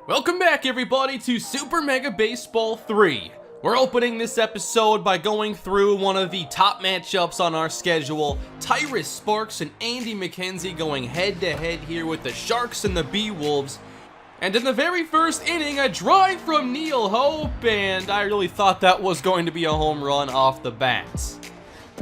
Welcome back, everybody, to Super Mega Baseball 3. We're opening this episode by going through one of the top matchups on our schedule. Tyrus Sparks and Andy McKenzie going head-to-head here with the Sharks and the Beewolves. And in the very first inning, a drive from Neil Hope, and I really thought that was going to be a home run off the bat.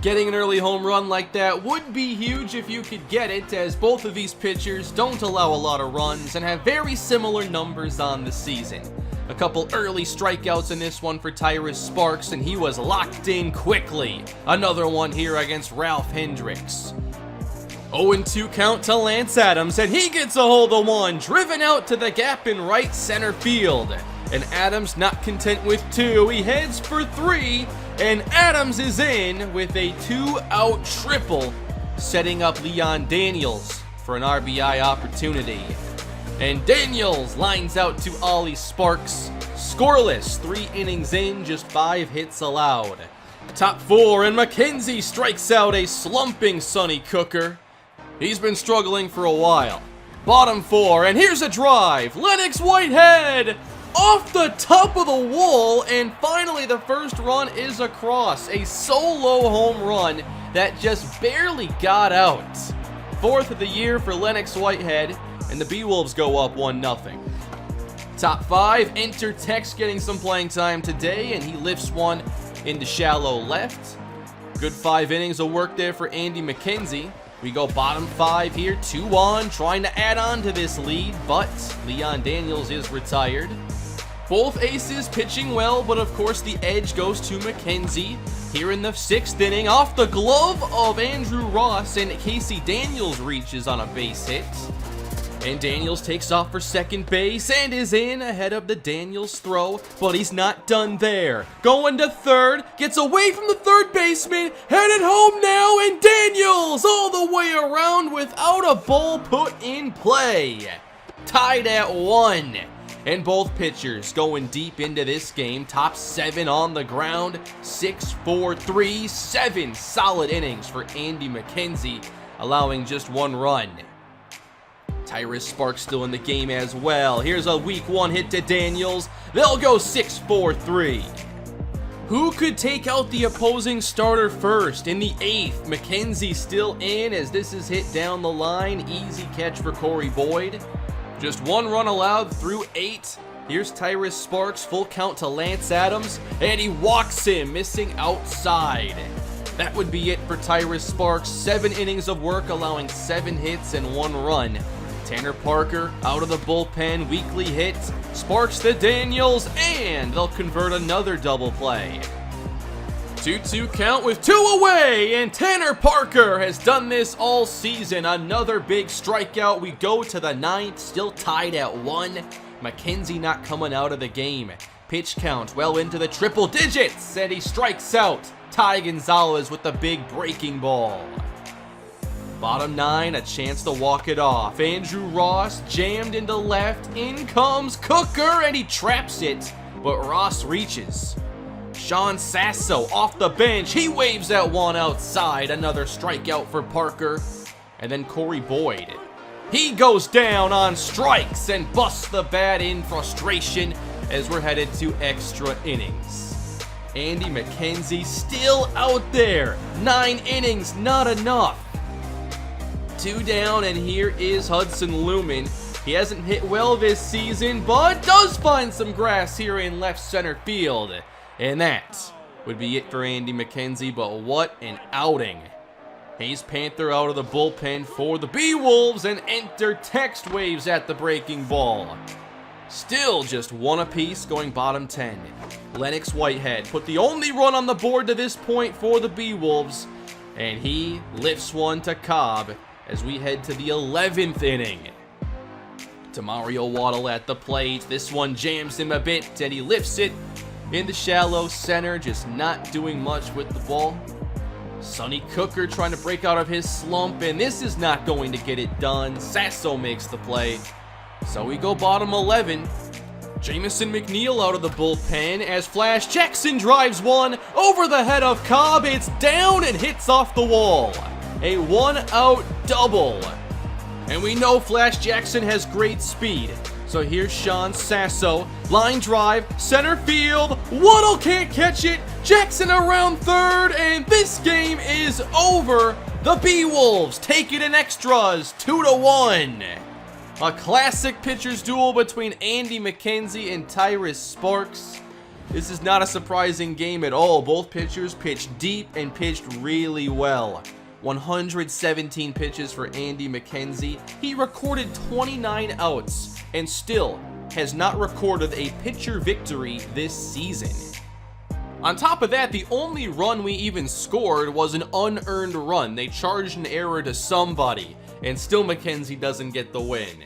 Getting an early home run like that would be huge if you could get it, as both of these pitchers don't allow a lot of runs and have very similar numbers on the season. A couple early strikeouts in this one for Tyrus Sparks, and he was locked in quickly. Another one here against Ralph Hendricks. 0-2 count to Lance Adams, and he gets a hold of one, driven out to the gap in right center field. And Adams not content with two, he heads for three, and Adams is in with a 2-out triple, setting up Leon Daniels for an RBI opportunity. And Daniels lines out to Ollie Sparks, scoreless, 3 innings in, just 5 hits allowed. Top 4, and McKenzie strikes out a slumping Sonny Cooker. He's been struggling for a while. Bottom 4, and here's a drive. Lennox Whitehead off the top of the wall, and finally the first run is across. A solo home run that just barely got out. 4th of the year for Lennox Whitehead, and the Beewolves go up 1-0. Top 5, enter Tex getting some playing time today, and he lifts one into shallow left. Good 5 innings of work there for Andy McKenzie. We go bottom 5 here, 2-on, trying to add on to this lead, but Leon Daniels is retired. Both aces pitching well, but of course the edge goes to McKenzie. Here in the 6th inning, off the glove of Andrew Ross, and Casey Daniels reaches on a base hit. And Daniels takes off for second base and is in ahead of the Daniels throw, but he's not done there. Going to third, gets away from the third baseman, headed home now, and Daniels all the way around without a ball put in play. Tied at 1. And both pitchers going deep into this game. Top 7 on the ground. 6, 4, 3, 7 solid innings for Andy McKenzie, allowing just 1 run. Tyrus Sparks still in the game as well. Here's a weak 1 hit to Daniels. They'll go 6, 4, 3. Who could take out the opposing starter first? In the 8th, McKenzie still in as this is hit down the line. Easy catch for Corey Boyd. Just 1 run allowed through 8. Here's Tyrus Sparks, full count to Lance Adams, and he walks him, missing outside. That would be it for Tyrus Sparks. 7 innings of work, allowing 7 hits and 1 run. Tanner Parker out of the bullpen, weekly hit. Sparks to Daniels, and they'll convert another double play. 2-2 count with 2 away, and Tanner Parker has done this all season. Another big strikeout. We go to the 9th, still tied at 1. McKenzie not coming out of the game. Pitch count well into the triple digits, and he strikes out Ty Gonzalez with the big breaking ball. Bottom 9, a chance to walk it off. Andrew Ross jammed into left. In comes Cooker, and he traps it, but Ross reaches. Sean Sasso off the bench. He waves that one outside. Another strikeout for Parker. And then Corey Boyd. He goes down on strikes and busts the bat in frustration as we're headed to extra innings. Andy McKenzie still out there. 9 innings, not enough. 2 down, and here is Hudson Lumen. He hasn't hit well this season, but does find some grass here in left center field. And that would be it for Andy McKenzie, but what an outing. Hayes Panther out of the bullpen for the Beewolves, and enter Text waves at the breaking ball. Still just 1 apiece, going bottom 10. Lennox Whitehead put the only run on the board to this point for the Beewolves, and he lifts one to Cobb as we head to the 11th inning. To Mario Waddle at the plate. This one jams him a bit, and he lifts it in the shallow center, just not doing much with the ball. Sonny Cooker trying to break out of his slump, and this is not going to get it done. Sasso makes the play. So we go bottom 11. Jamison McNeil out of the bullpen as Flash Jackson drives one over the head of Cobb. It's down and hits off the wall. A 1-out double. And we know Flash Jackson has great speed. So here's Sean Sasso, line drive, center field, Waddle can't catch it, Jackson around third, and this game is over. The Beewolves take it in extras, 2-1. A classic pitcher's duel between Andy McKenzie and Tyrus Sparks. This is not a surprising game at all. Both pitchers pitched deep and pitched really well. 117 pitches for Andy McKenzie. He recorded 29 outs and still has not recorded a pitcher victory this season. On top of that, the only run we even scored was an unearned run. They charged an error to somebody, and still McKenzie doesn't get the win.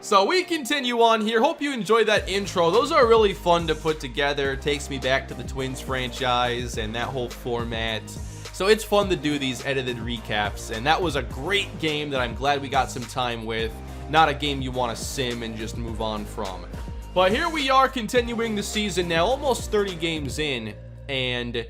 So we continue on here. Hope you enjoyed that intro. Those are really fun to put together. It takes me back to the Twins franchise and that whole format. So it's fun to do these edited recaps, and that was a great game that I'm glad we got some time with. Not a game you want to sim and just move on from. But here we are continuing the season now, almost 30 games in, and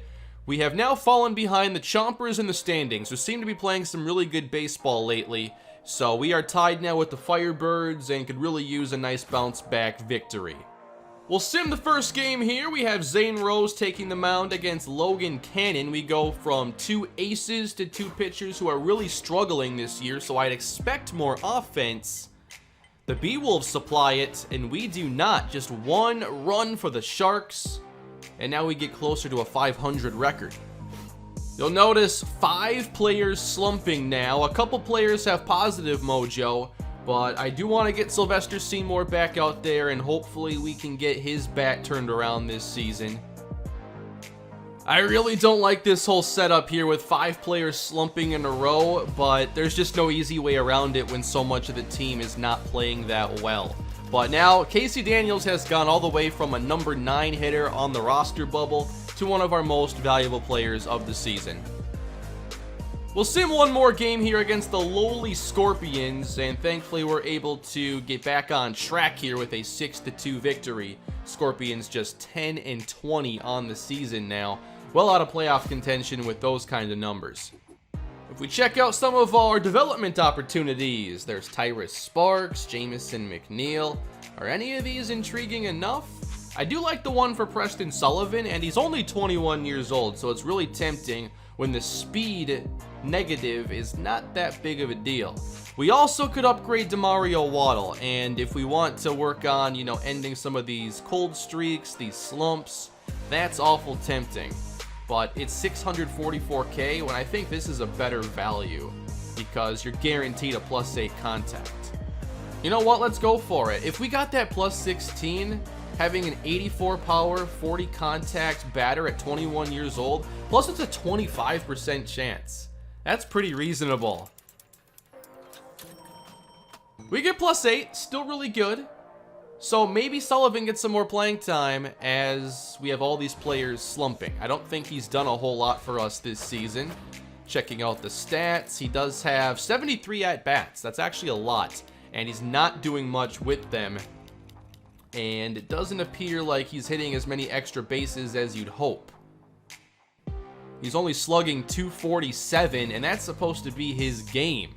we have now fallen behind the Chompers in the standings, who seem to be playing some really good baseball lately. So we are tied now with the Firebirds and could really use a nice bounce back victory. We'll sim the first game here. We have Zane Rose taking the mound against Logan Cannon. We go from 2 aces to 2 pitchers who are really struggling this year, so I'd expect more offense. The Beewolves supply it, and we do not. Just 1 run for the Sharks, and now we get closer to a 500 record. You'll notice 5 players slumping now. A couple players have positive mojo, but I do want to get Sylvester Seymour back out there, and hopefully we can get his bat turned around this season. I really don't like this whole setup here with 5 players slumping in a row, but there's just no easy way around it when so much of the team is not playing that well. But now, Casey Daniels has gone all the way from a number 9 hitter on the roster bubble to one of our most valuable players of the season. We'll sim one more game here against the lowly Scorpions, and thankfully we're able to get back on track here with a 6-2 victory. Scorpions just 10-20 on the season now, well out of playoff contention with those kind of numbers. If we check out some of our development opportunities, there's Tyrus Sparks, Jamison McNeil. Are any of these intriguing enough? I do like the one for Preston Sullivan, and he's only 21 years old, so it's really tempting when the speed negative is not that big of a deal. We also could upgrade DeMario Waddle, and if we want to work on, ending some of these cold streaks, these slumps, that's awful tempting. But it's 644k when I think this is a better value because you're guaranteed a +8 contact. You know what? Let's go for it. If we got that +16, having an 84 power, 40 contact batter at 21 years old, plus it's a 25% chance. That's pretty reasonable. We get +8, still really good. So maybe Sullivan gets some more playing time as we have all these players slumping. I don't think he's done a whole lot for us this season. Checking out the stats, he does have 73 at-bats. That's actually a lot, and he's not doing much with them. And it doesn't appear like he's hitting as many extra bases as you'd hope. He's only slugging 247, and that's supposed to be his game.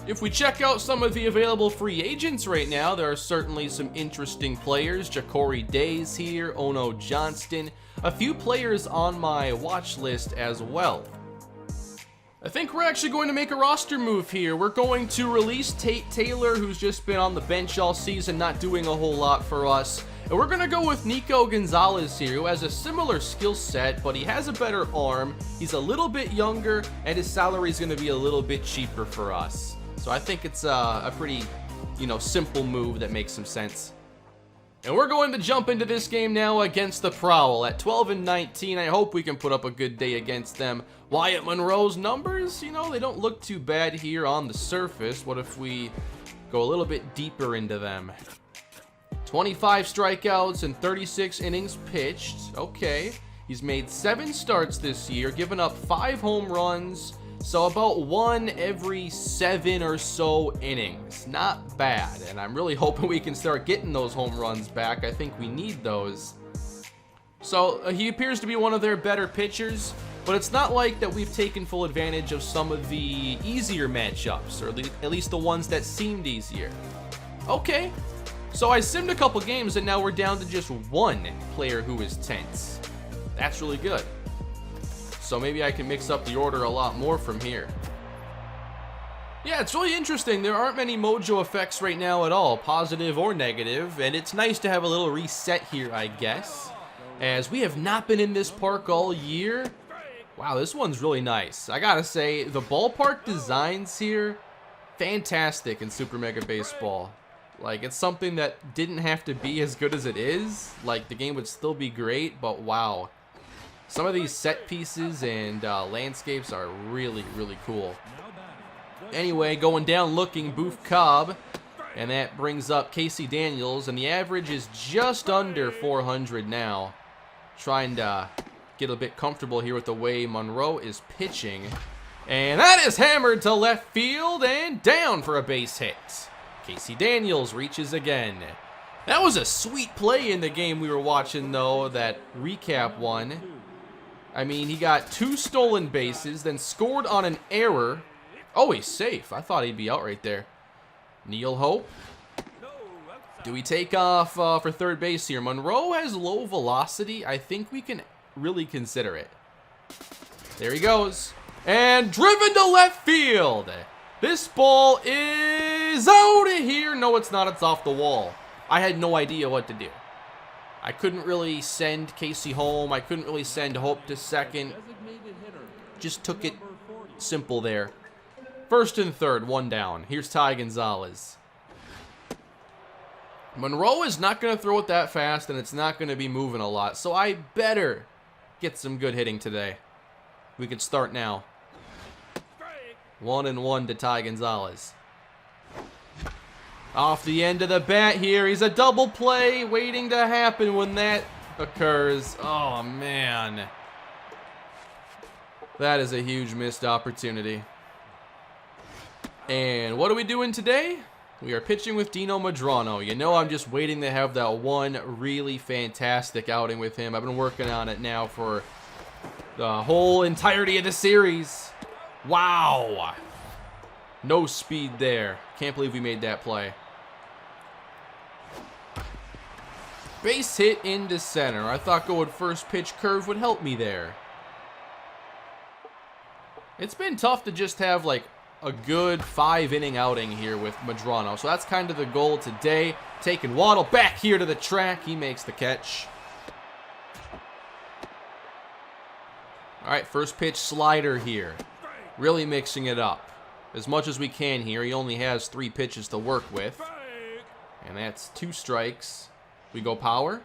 If we check out some of the available free agents right now, there are certainly some interesting players. Ja'Cory Days here, Ono Johnston, a few players on my watch list as well. I think we're actually going to make a roster move here. We're going to release Tate Taylor, who's just been on the bench all season, not doing a whole lot for us. And we're going to go with Nico Gonzalez here, who has a similar skill set, but he has a better arm. He's a little bit younger, and his salary is going to be a little bit cheaper for us. So I think it's a pretty, simple move that makes some sense. And we're going to jump into this game now against the Prowl at 12-19. I hope we can put up a good day against them. Wyatt Monroe's numbers, they don't look too bad here on the surface. What if we go a little bit deeper into them? 25 strikeouts and 36 innings pitched. Okay. He's made 7 starts this year, given up 5 home runs. So about 1 every 7 or so innings. Not bad, and I'm really hoping we can start getting those home runs back. I think we need those. So he appears to be one of their better pitchers, but it's not like that we've taken full advantage of some of the easier matchups, or at least the ones that seemed easier. Okay, So I simmed a couple games and now we're down to just one player who is tense. That's really good. So maybe I can mix up the order a lot more from here. Yeah, it's really interesting. There aren't many mojo effects right now at all, positive or negative, and it's nice to have a little reset here, I guess, as we have not been in this park all year. Wow, this one's really nice. I gotta say, the ballpark designs here, fantastic in Super Mega Baseball. Like, it's something that didn't have to be as good as it is. Like, the game would still be great, but wow. Some of these set pieces and landscapes are really, really cool. Anyway, going down looking, Boof Cobb. And that brings up Casey Daniels. And the average is just under 400 now. Trying to get a bit comfortable here with the way Monroe is pitching. And that is hammered to left field and down for a base hit. Casey Daniels reaches again. That was a sweet play in the game we were watching, though, that recap one. I mean, he got 2 stolen bases, then scored on an error. Oh, he's safe. I thought he'd be out right there. Neil Hope. Do we take off for third base here? Monroe has low velocity. I think we can really consider it. There he goes. And driven to left field. This ball is out of here. No, it's not. It's off the wall. I had no idea what to do. I couldn't really send Casey home. I couldn't really send Hope to second. Just took it simple there. First and third, 1 down. Here's Ty Gonzalez. Monroe is not going to throw it that fast, and it's not going to be moving a lot. So I better get some good hitting today. We could start now. 1-1 to Ty Gonzalez. Off the end of the bat here. He's a double play waiting to happen when that occurs. Oh, man. That is a huge missed opportunity. And what are we doing today? We are pitching with Dino Madrano. You know, I'm just waiting to have that one really fantastic outing with him. I've been working on it now for the whole entirety of the series. Wow. No speed there. Can't believe we made that play. Base hit into center. I thought going first pitch curve would help me there. It's been tough to just have like a good 5-inning outing here with Madrano. So that's kind of the goal today. Taking Waddle back here to the track. He makes the catch. All right, first pitch slider here. Really mixing it up as much as we can here. He only has 3 pitches to work with. And that's 2 strikes. We go power.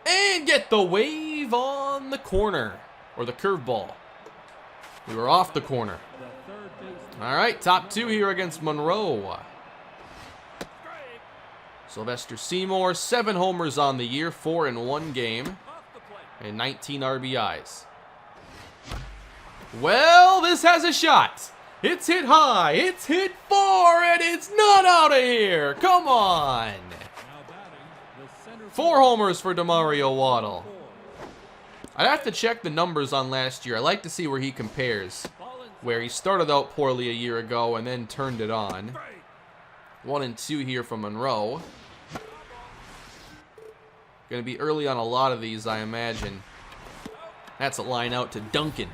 And get the wave on the corner. Or the curveball. We were off the corner. All right, top 2 here against Monroe. Sylvester Seymour, 7 homers on the year, 4 in 1 game, and 19 RBIs. Well, this has a shot. It's hit high, it's hit far, and it's not out of here. Come on. 4 homers for Demario Waddle. I'd have to check the numbers on last year. I like to see where he compares. Where he started out poorly a year ago and then turned it on. 1 and 2 here from Monroe. Going to be early on a lot of these, I imagine. That's a line out to Duncan.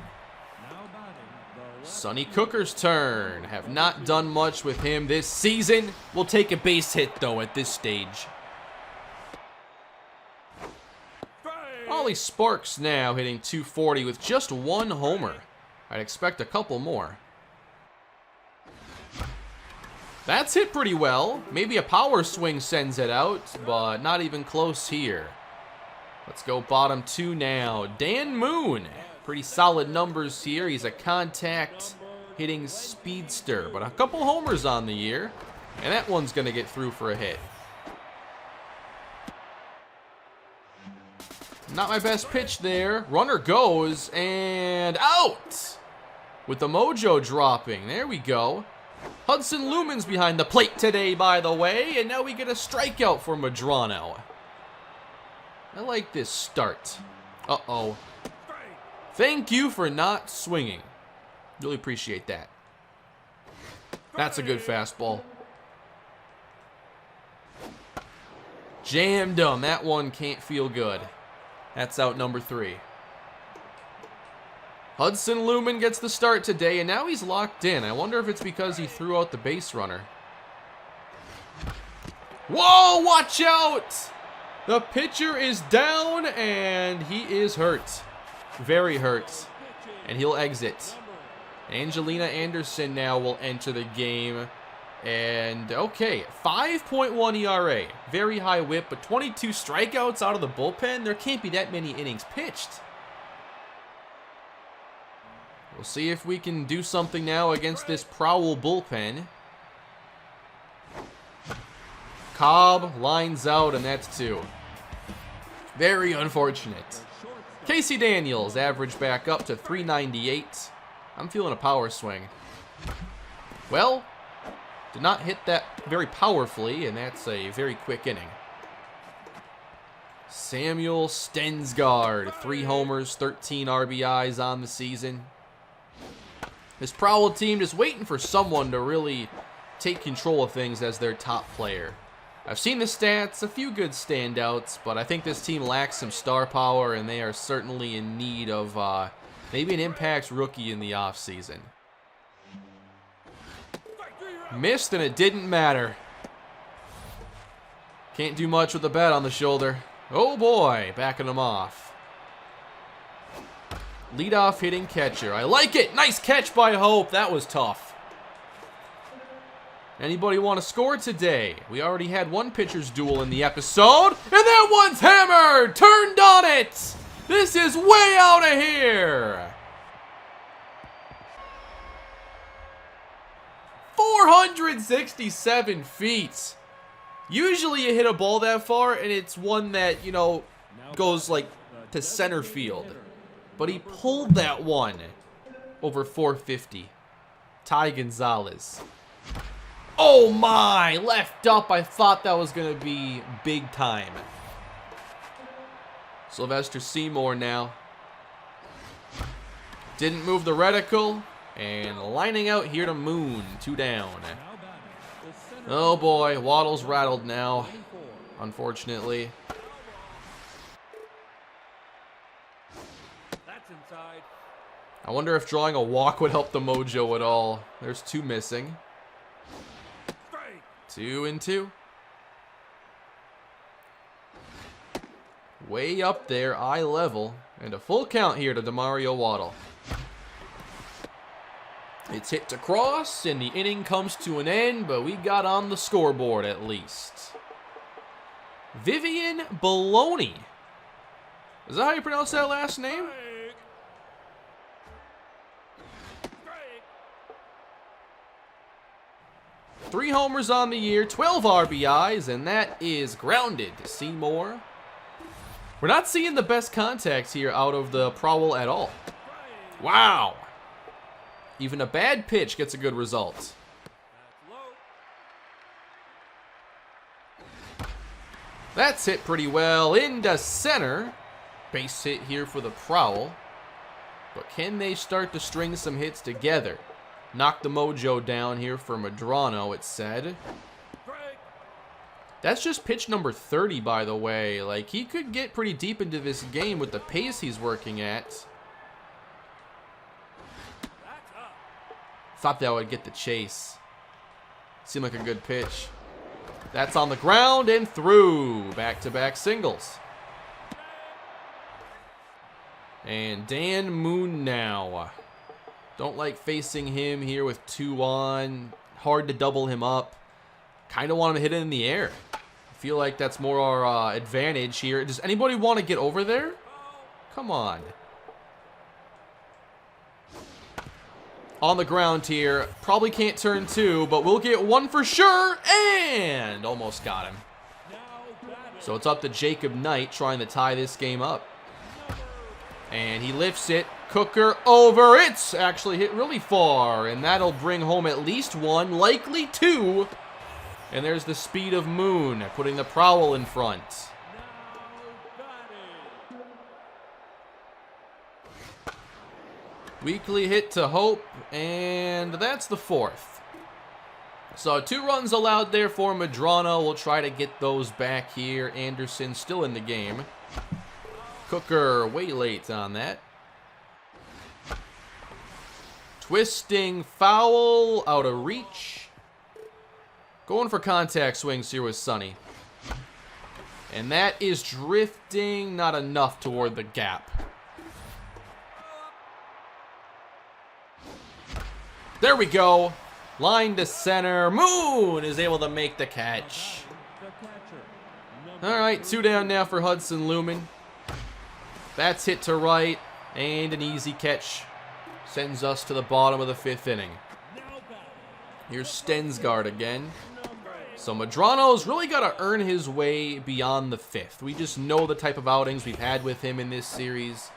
Sonny Cooker's turn. Have not done much with him this season. We'll take a base hit, though, at this stage. Ollie Sparks now hitting .240 with just 1 homer. I'd expect a couple more. That's hit pretty well. Maybe a power swing sends it out, but not even close here. Let's go bottom 2 now. Dan Moon. Pretty solid numbers here. He's a contact hitting speedster, but a couple homers on the year. And that one's going to get through for a hit. Not my best pitch there. Runner goes and out. With the mojo dropping. There we go. Hudson Lumen's behind the plate today, by the way. And now we get a strikeout for Madrano. I like this start. Uh-oh. Thank you for not swinging. Really appreciate that. That's a good fastball. Jammed him. That one can't feel good. That's out number 3. Hudson Lumen gets the start today, and now he's locked in. I wonder if it's because he threw out the base runner. Whoa, watch out! The pitcher is down, and he is hurt. Very hurt. And he'll exit. Angelina Anderson now will enter the game. And, okay, 5.1 ERA. Very high whip, but 22 strikeouts out of the bullpen. There can't be that many innings pitched. We'll see if we can do something now against this Prowl bullpen. Cobb lines out, and that's 2. Very unfortunate. Casey Daniels, average back up to 398. I'm feeling a power swing. Well, did not hit that very powerfully, and that's a very quick inning. Samuel Stensgaard, 3 homers, 13 RBIs on the season. This Prowl team just waiting for someone to really take control of things as their top player. I've seen the stats, a few good standouts, but I think this team lacks some star power, and they are certainly in need of maybe an impact rookie in the offseason. Missed, and it didn't matter. Can't do much with the bat on the shoulder. Oh boy, backing him off. Leadoff hitting catcher. I like it. Nice catch by Hope. That was tough. Anybody want to score today? We already had one pitcher's duel in the episode, and that one's hammered! Turned on it! This is way out of here! 467 feet. Usually you hit a ball that far, and it's one that, you know, goes like to center field. But he pulled that one over 450. Ty Gonzalez. Oh my, left up. I thought that was going to be big time. Sylvester Seymour now. Didn't move the reticle. And lining out here to Moon. 2 down. Oh boy, Waddle's rattled now, unfortunately. I wonder if drawing a walk would help the mojo at all. There's 2 missing. 2 and 2. Way up there, eye level. And a full count here to Demario Waddle. It's hit to cross, and the inning comes to an end, but we got on the scoreboard at least. Vivian Baloney. Is that how you pronounce that last name? Three homers on the year, 12 RBIs, and that is grounded to Seymour. We're not seeing the best contact here out of the Prowl at all. Wow. Even a bad pitch gets a good result. That's hit pretty well into center. Base hit here for the Prowl. But can they start to string some hits together? Knock the mojo down here for Medrano, it said. That's just pitch number 30, by the way. Like, he could get pretty deep into this game with the pace he's working at. Thought that would get the chase. Seemed like a good pitch. That's on the ground and through. Back-to-back singles. And Dan Moon now. Don't like facing him here with 2 on. Hard to double him up. Kind of want him to hit it in the air. I feel like that's more our advantage here. Does anybody want to get over there? Come on. On the ground here. Probably can't turn 2, but we'll get 1 for sure. And almost got him. So it's up to Jacob Knight trying to tie this game up. And he lifts it. Cooker over. It's actually hit really far. And that'll bring home at least 1, likely 2. And there's the speed of Moon, putting the Prowl in front. Weekly hit to Hope, and that's the 4th. So 2 runs allowed there for Medrano. We'll try to get those back here. Anderson still in the game. Cooker way late on that. Twisting foul, out of reach. Going for contact swings here with Sonny. And that is drifting, not enough toward the gap. There we go. Line to center. Moon is able to make the catch. All right, 2 down now for Hudson Lumen. That's hit to right, and an easy catch sends us to the bottom of the 5th inning. Here's Stensgaard again. So Medrano's really got to earn his way beyond the 5th. We just know the type of outings we've had with him in this series.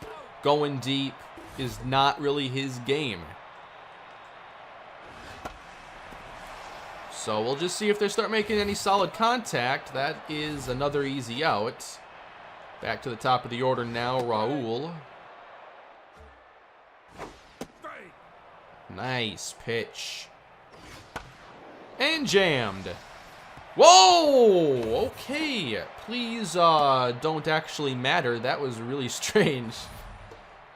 Going deep is not really his game. So we'll just see if they start making any solid contact. That is another easy out. Back to the top of the order now, Raul. Nice pitch. And jammed. Whoa! Okay. Please don't actually matter. That was really strange.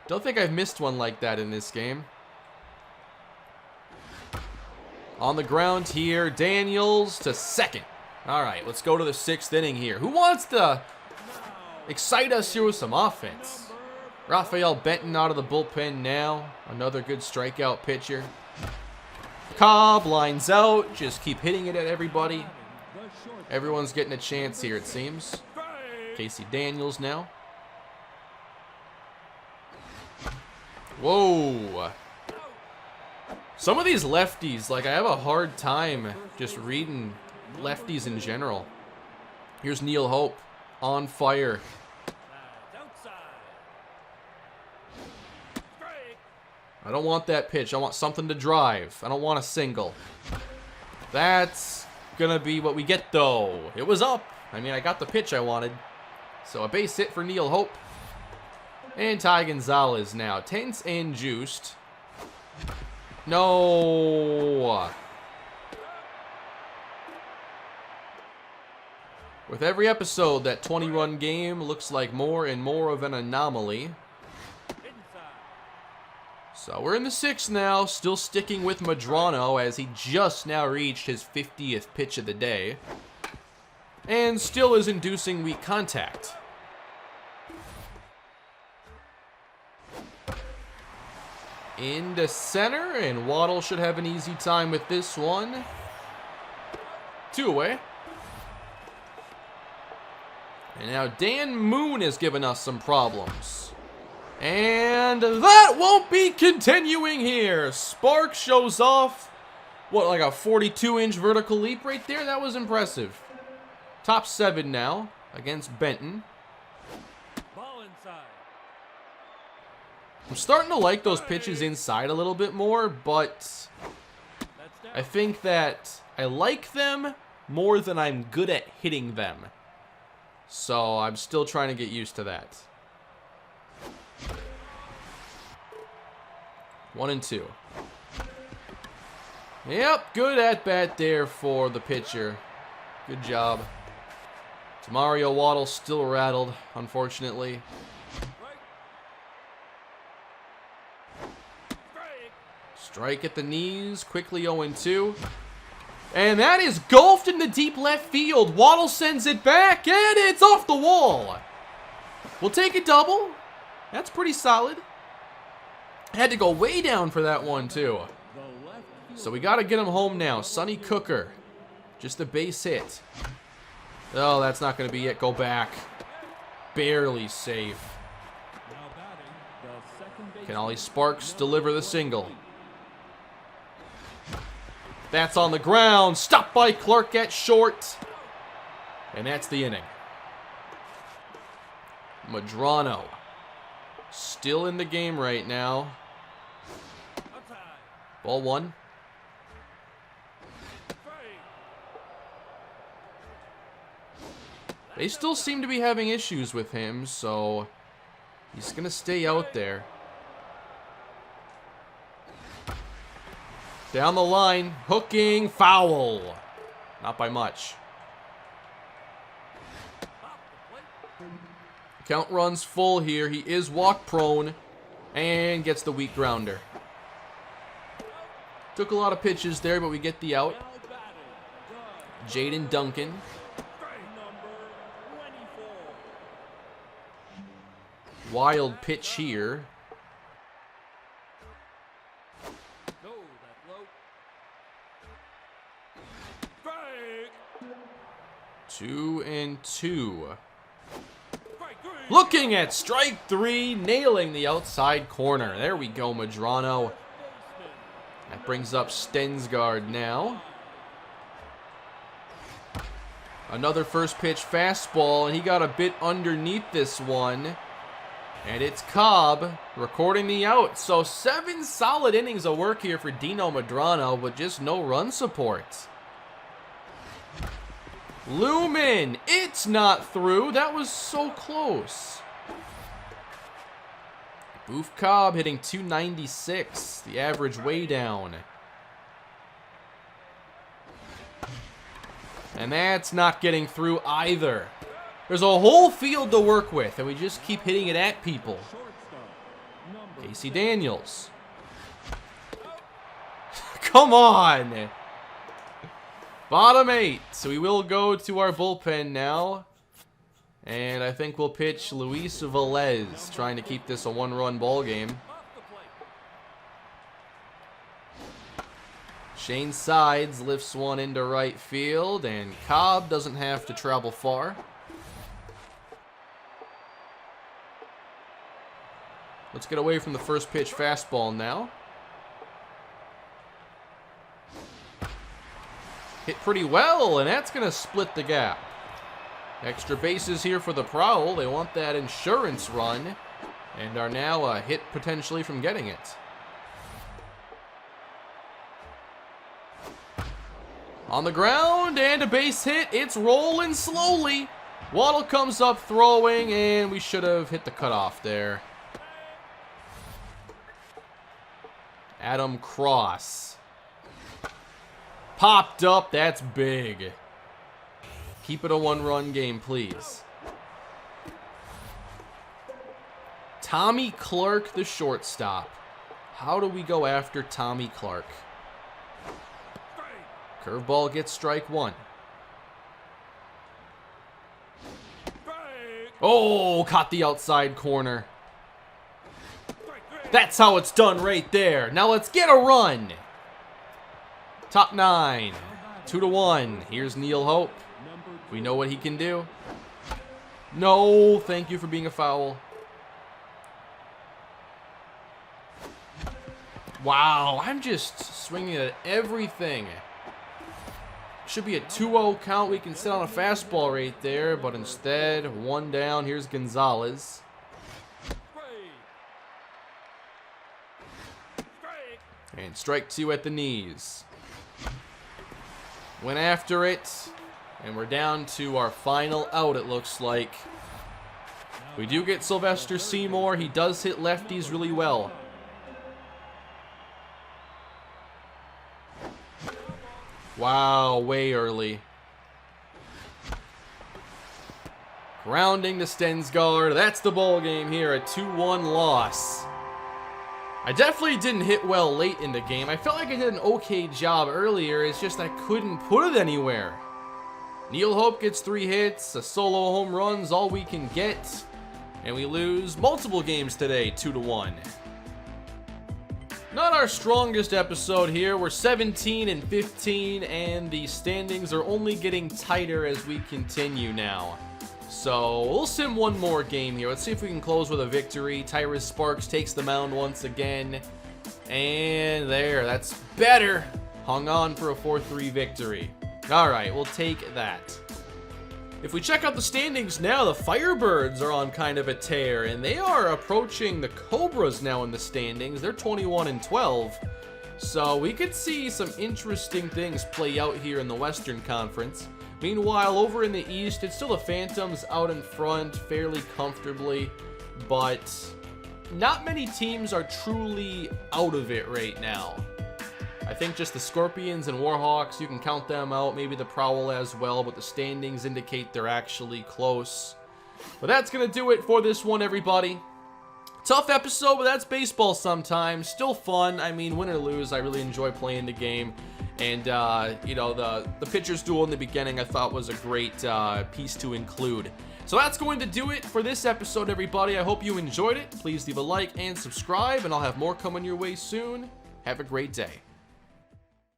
Don't think I've missed one like that in this game. On the ground here, Daniels to second. All right, let's go to the 6th inning here. Who wants to excite us here with some offense? Rafael Benton out of the bullpen now. Another good strikeout pitcher. Cobb lines out. Just keep hitting it at everybody. Everyone's getting a chance here, it seems. Casey Daniels now. Whoa. Some of these lefties, like I have a hard time just reading lefties in general. Here's Neil Hope on fire. I don't want that pitch. I want something to drive. I don't want a single. That's gonna be what we get though. It was up. I mean, I got the pitch I wanted. So a base hit for Neil Hope. And Ty Gonzalez now. Tense and juiced. No. With every episode, that 20-run game looks like more and more of an anomaly. So we're in the 6th now, still sticking with Medrano as he just now reached his 50th pitch of the day. And still is inducing weak contact. Into center, and Waddle should have an easy time with this one. 2 away. And now Dan Moon has given us some problems. And that won't be continuing here. Spark shows off, what, like a 42-inch vertical leap right there? That was impressive. Top 7 now against Benton. I'm starting to like those pitches inside a little bit more, but I think that I like them more than I'm good at hitting them. So I'm still trying to get used to that. 1-2. Yep, good at bat there for the pitcher. Good job. Mario Waddle still rattled, unfortunately. Strike at the knees, quickly 0-2. And that is golfed into deep left field. Waddle sends it back, and it's off the wall. We'll take a double. That's pretty solid. Had to go way down for that one, too. So we got to get him home now. Sonny Cooker. Just a base hit. Oh, that's not going to be it. Go back. Barely safe. Can Ollie Sparks deliver the single? That's on the ground. Stopped by Clark at short. And that's the inning. Medrano. Still in the game right now. Ball 1. They still seem to be having issues with him, so he's going to stay out there. Down the line. Hooking. Foul. Not by much. Count runs full here. He is walk prone. And gets the weak grounder. Took a lot of pitches there, but we get the out. Jaden Duncan. Wild pitch here. 2-2. Looking at strike 3, nailing the outside corner. There we go, Medrano. That brings up Stensgaard now. Another first pitch fastball, and he got a bit underneath this one. And it's Cobb recording the out. So 7 solid innings of work here for Dino Medrano, but just no run support. Lumen, it's not through. That was so close. Boof Cobb hitting 296, the average way down. And that's not getting through either. There's a whole field to work with, and we just keep hitting it at people. Casey Daniels. Come on! Bottom 8. So we will go to our bullpen now. And I think we'll pitch Luis Velez, trying to keep this a 1-run ball game. Shane Sides lifts one into right field, and Cobb doesn't have to travel far. Let's get away from the first pitch fastball now. Hit pretty well, and that's going to split the gap. Extra bases here for the Prowl. They want that insurance run, and are now a hit potentially from getting it. On the ground, and a base hit. It's rolling slowly. Waddle comes up throwing, and we should have hit the cutoff there. Adam Cross. Popped up. That's big. Keep it a 1-run game, please. Tommy Clark, the shortstop. How do we go after Tommy Clark? Curveball gets strike 1. Oh, caught the outside corner. That's how it's done right there. Now let's get a run. Top 9. 2-1. Here's Neil Hope. We know what he can do. No, thank you for being a foul. Wow, I'm just swinging at everything. Should be a 2-0 count. We can sit on a fastball right there, but instead, 1 down. Here's Gonzalez. And strike 2 at the knees. Went after it. And we're down to our final out, it looks like. We do get Sylvester Seymour. He does hit lefties really well. Wow, way early. Grounding to Stensgaard. That's the ball game here, a 2-1 loss. I definitely didn't hit well late in the game. I felt like I did an okay job earlier. It's just I couldn't put it anywhere. Neil Hope gets 3 hits. A solo home run's all we can get. And we lose multiple games today, 2-1. Not our strongest episode here. We're 17-15, and the standings are only getting tighter as we continue now. So we'll sim one more game here. Let's see if we can close with a victory. Tyrus Sparks takes the mound once again. And there, that's better. Hung on for a 4-3 victory. All right, we'll take that. If we check out the standings now, the Firebirds are on kind of a tear, and they are approaching the Cobras now in the standings. They're 21-12, so we could see some interesting things play out here in the Western Conference. Meanwhile, over in the East, it's still the Phantoms out in front fairly comfortably, but not many teams are truly out of it right now. I think just the Scorpions and Warhawks, you can count them out. Maybe the Prowl as well, but the standings indicate they're actually close. But that's going to do it for this one, everybody. Tough episode, but that's baseball sometimes. Still fun. I mean, win or lose, I really enjoy playing the game. And, you know, the pitcher's duel in the beginning I thought was a great piece to include. So that's going to do it for this episode, everybody. I hope you enjoyed it. Please leave a like and subscribe, and I'll have more coming your way soon. Have a great day.